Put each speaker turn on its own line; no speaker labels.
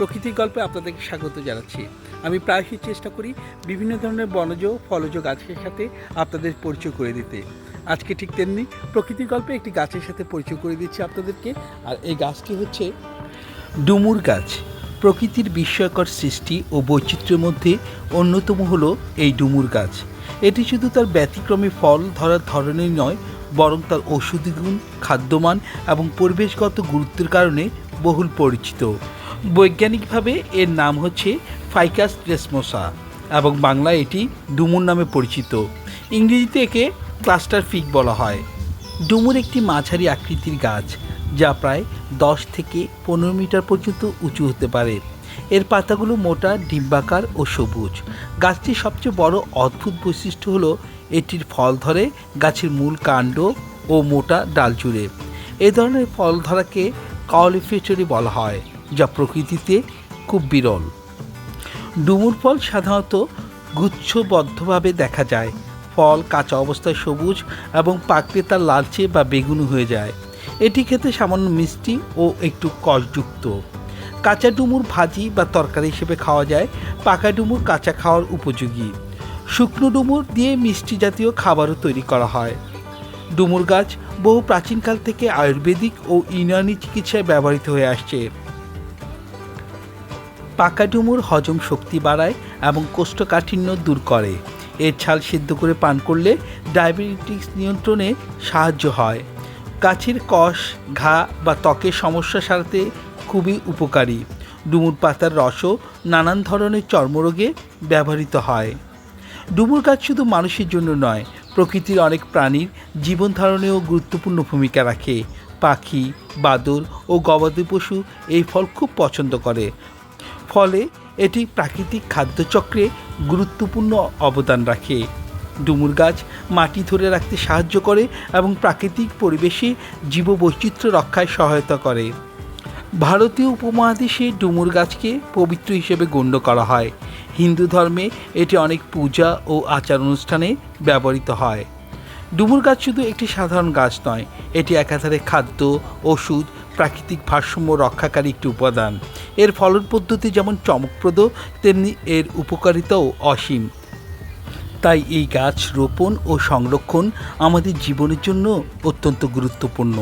প্রকৃতির গল্পে আপনাদেরকে স্বাগত জানাচ্ছি। আমি প্রায়শই চেষ্টা করি বিভিন্ন ধরনের বনজ ফলজ গাছের সাথে আপনাদের পরিচয় করে দিতে। আজকে ঠিক তেমনি প্রকৃতির গল্পে একটি গাছের সাথে পরিচয় করে দিচ্ছি আপনাদেরকে। আর এই গাছটি হচ্ছে ডুমুর গাছ। প্রকৃতির বিস্ময়কর সৃষ্টি ও বৈচিত্র্যের মধ্যে অন্যতম হলো এই ডুমুর গাছ। এটি শুধু তার ব্যতিক্রমী ফল ধরার ধরনেই নয়, বরং তার ঔষধি গুণ, খাদ্যমান এবং পরিবেশগত গুরুত্বের কারণে বহুল পরিচিত। বৈজ্ঞানিকভাবে এর নাম হচ্ছে ফাইকাস রেসমোসা এবং বাংলায় এটি ডুমুর নামে পরিচিত। ইংরেজিতে একে ক্লাস্টার ফিগ বলা হয়। ডুমুর একটি মাঝারি আকৃতির গাছ, যা প্রায় 10 থেকে 15 মিটার পর্যন্ত উঁচু হতে পারে। এর পাতাগুলো মোটা, ডিম্বাকার ও সবুজ। গাছটির সবচেয়ে বড় অদ্ভুত বৈশিষ্ট্য হলো এটির ফল ধরে গাছের মূল কাণ্ড ও মোটা ডাল জুড়ে। এ ধরনের ফল ধরাকে কাউলিফেটরি বলা হয়, যা প্রকৃতিতে খুব বিরল। ডুমুর ফল সাধারণত গুচ্ছবদ্ধভাবে দেখা যায়। ফল কাঁচা অবস্থায় সবুজ এবং পাকলে তা লালচে বা বেগুনি হয়ে যায়। এটি খেতে সামান্য মিষ্টি ও একটু কষযুক্ত। কাঁচা ডুমুর ভাজি বা তরকারি হিসেবে খাওয়া যায়। পাকা ডুমুর কাঁচা খাওয়ার উপযোগী। শুকনো ডুমুর দিয়ে মিষ্টি জাতীয় খাবারও তৈরি করা হয়। ডুমুর গাছ বহু প্রাচীনকাল থেকে আয়ুর্বেদিক ও ইউনানি চিকিৎসায় ব্যবহৃত হয়ে আসছে। পাকা ডুমুর হজম শক্তি বাড়ায় এবং কোষ্ঠকাঠিন্য দূর করে। এর ছাল সিদ্ধ করে পান করলে ডায়াবেটিস নিয়ন্ত্রণে সাহায্য হয়। গাছের কষ, ঘা বা ত্বকের সমস্যা সারাতে খুবই উপকারী। ডুমুর পাতার রসও নানান ধরনের চর্মরোগে ব্যবহৃত হয়। ডুমুর গাছ শুধু মানুষের জন্য নয়, প্রকৃতির অনেক প্রাণীর জীবন ধারণেও গুরুত্বপূর্ণ ভূমিকা রাখে। পাখি, বাদুড় ও গবাদি পশু এই ফল খুব পছন্দ করে। ফলে এটি প্রাকৃতিক খাদ্যচক্রে গুরুত্বপূর্ণ অবদান রাখে। ডুমুর গাছ মাটি ধরে রাখতে সাহায্য করে এবং প্রাকৃতিক পরিবেশে জীববৈচিত্র্য রক্ষায় সহায়তা করে। ভারতীয় উপমহাদেশে ডুমুর গাছকে পবিত্র হিসেবে গণ্য করা হয়। হিন্দু ধর্মে এটি অনেক পূজা ও আচার অনুষ্ঠানে ব্যবহৃত হয়। ডুমুর গাছ শুধু একটি সাধারণ গাছ নয়, এটি একাধারে খাদ্য, ওষুধ, প্রাকৃতিক ভারসাম্য রক্ষাকারী একটি উপাদান। এর ফলন পদ্ধতি যেমন চমকপ্রদ, তেমনি এর উপকারিতাও অসীম। তাই এই গাছ রোপণ ও সংরক্ষণ আমাদের জীবনের জন্য অত্যন্ত গুরুত্বপূর্ণ।